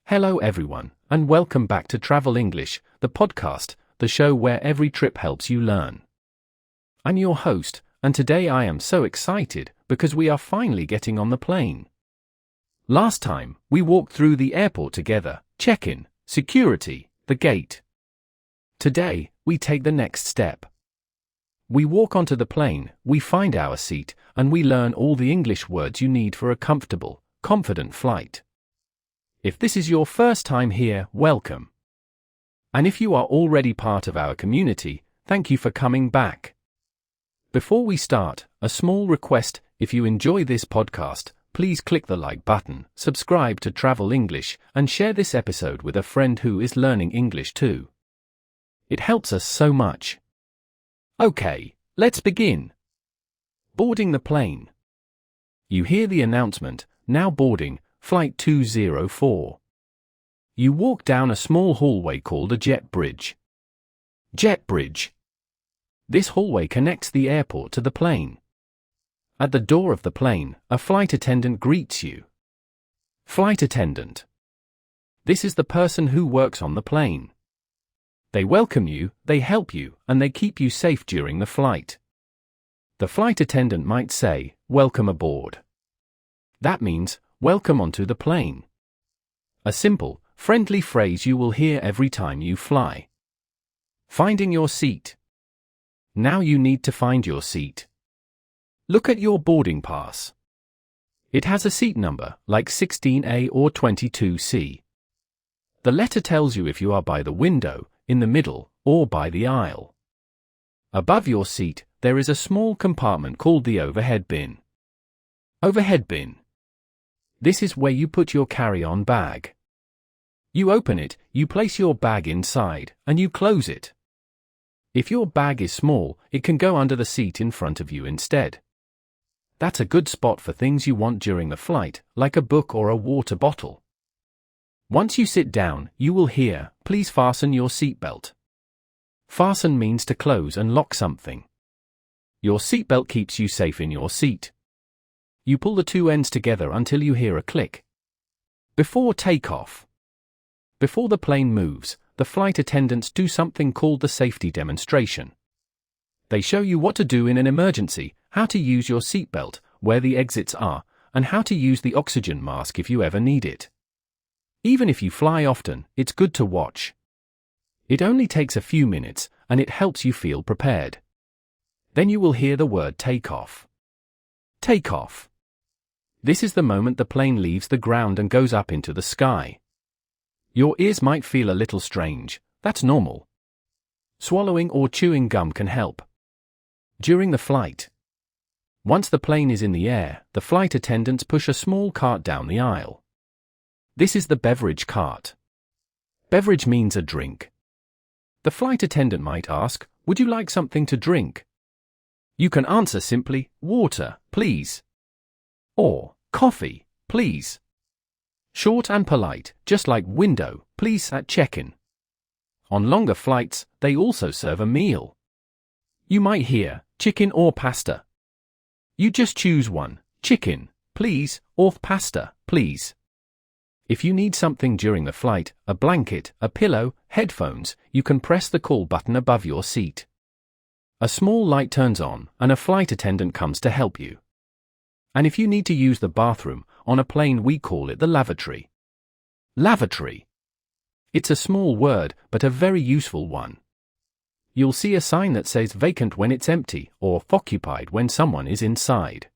Hello everyone, and welcome back to Travel English, the podcast, the show where every trip helps you learn. I'm your host, and today I am so excited because we are finally getting on the plane. Last time, we walked through the airport together, check-in, security, the gate. Today, we take the next step. We walk onto the plane, we find our seat, and we learn all the English words you need for a comfortable, confident flight. If this is your first time here, welcome. And if you are already part of our community, thank you for coming back. Before we start, a small request: if you enjoy this podcast, please click the like button, subscribe to Travel English, and share this episode with a friend who is learning English too. It helps us so much. Okay, let's begin. Boarding the plane. You hear the announcement, now boarding, Flight 204. You walk down a small hallway called a jet bridge. Jet bridge. This hallway connects the airport to the plane. At the door of the plane, a flight attendant greets you. Flight attendant. This is the person who works on the plane. They welcome you, they help you, and they keep you safe during the flight. The flight attendant might say, "Welcome aboard." That means, "Welcome onto the plane." A simple, friendly phrase you will hear every time you fly. Finding your seat. Now you need to find your seat. Look at your boarding pass. It has a seat number, like 16A or 22C. The letter tells you if you are by the window, in the middle, or by the aisle. Above your seat, there is a small compartment called the overhead bin. Overhead bin. This is where you put your carry-on bag. You open it, you place your bag inside, and you close it. If your bag is small, it can go under the seat in front of you instead. That's a good spot for things you want during the flight, like a book or a water bottle. Once you sit down, you will hear, "Please fasten your seatbelt." Fasten means to close and lock something. Your seatbelt keeps you safe in your seat. You pull the two ends together until you hear a click. Before takeoff. Before the plane moves, the flight attendants do something called the safety demonstration. They show you what to do in an emergency, how to use your seatbelt, where the exits are, and how to use the oxygen mask if you ever need it. Even if you fly often, it's good to watch. It only takes a few minutes, and it helps you feel prepared. Then you will hear the word takeoff. Takeoff. This is the moment the plane leaves the ground and goes up into the sky. Your ears might feel a little strange, that's normal. Swallowing or chewing gum can help. During the flight. Once the plane is in the air, the flight attendants push a small cart down the aisle. This is the beverage cart. Beverage means a drink. The flight attendant might ask, "Would you like something to drink?" You can answer simply, "Water, please." Or, "Coffee, please." Short and polite, just like "window, please" at check-in. On longer flights, they also serve a meal. You might hear, "chicken or pasta." You just choose one, chicken, please, or pasta, please. If you need something during the flight, a blanket, a pillow, headphones, you can press the call button above your seat. A small light turns on, and a flight attendant comes to help you. And if you need to use the bathroom, on a plane we call it the lavatory. Lavatory. It's a small word, but a very useful one. You'll see a sign that says vacant when it's empty, or occupied when someone is inside.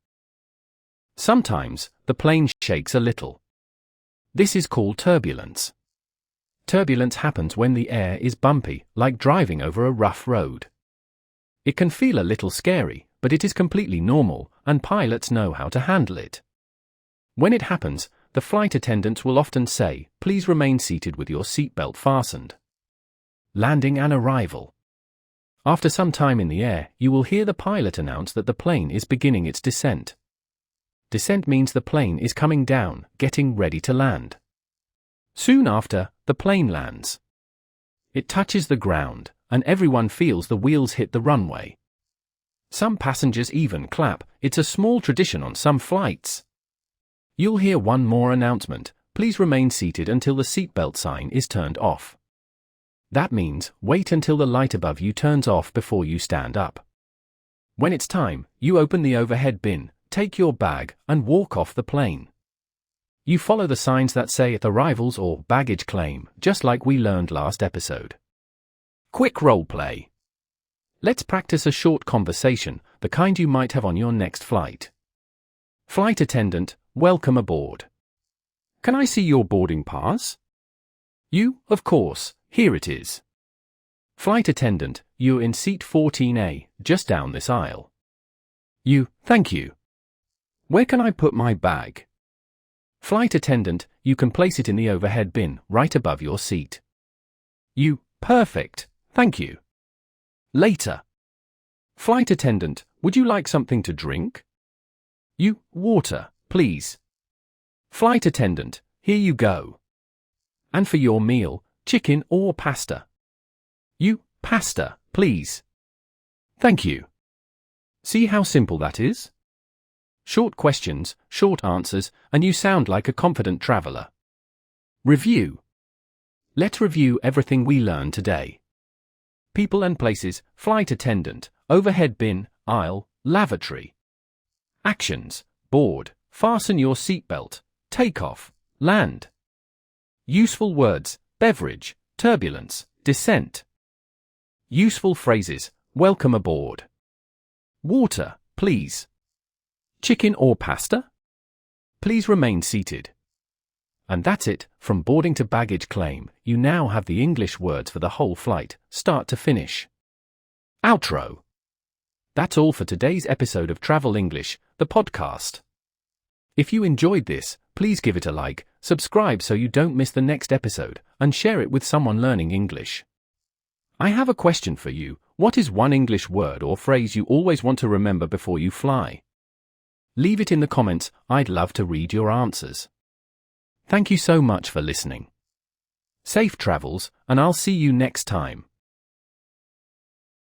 Sometimes, the plane shakes a little. This is called turbulence. Turbulence happens when the air is bumpy, like driving over a rough road. It can feel a little scary, but it is completely normal, and pilots know how to handle it. When it happens, the flight attendants will often say, "Please remain seated with your seatbelt fastened." Landing and arrival. After some time in the air, you will hear the pilot announce that the plane is beginning its descent. Descent means the plane is coming down, getting ready to land. Soon after, the plane lands. It touches the ground, and everyone feels the wheels hit the runway. Some passengers even clap. It's a small tradition on some flights. You'll hear one more announcement. please remain seated until the seatbelt sign is turned off. That means wait until the light above you turns off before you stand up. When it's time, you open the overhead bin, take your bag, and walk off the plane. You follow the signs that say arrivals or baggage claim, just like we learned last episode. Quick role play. Let's practice a short conversation, the kind you might have on your next flight. Flight attendant, welcome aboard. Can I see your boarding pass? You, of course, here it is. Flight attendant, you're in seat 14A, just down this aisle. You, thank you. Where can I put my bag? Flight attendant, you can place it in the overhead bin, right above your seat. You, perfect, thank you. Later. Flight attendant, would you like something to drink? You, water, please. Flight attendant, here you go. And for your meal, chicken or pasta? You, pasta, please. Thank you. See how simple that is? Short questions, short answers, and you sound like a confident traveler. Review. Let's review everything we learned today. People and places, flight attendant, overhead bin, aisle, lavatory. Actions, board, fasten your seatbelt, takeoff, land. Useful words, beverage, turbulence, descent. Useful phrases, welcome aboard. Water, please. Chicken or pasta? Please remain seated. And that's it, from boarding to baggage claim, you now have the English words for the whole flight, start to finish. Outro. That's all for today's episode of Travel English, the podcast. If you enjoyed this, please give it a like, subscribe so you don't miss the next episode, and share it with someone learning English. I have a question for you. What is one English word or phrase you always want to remember before you fly? Leave it in the comments, I'd love to read your answers. Thank you so much for listening. Safe travels, and I'll see you next time.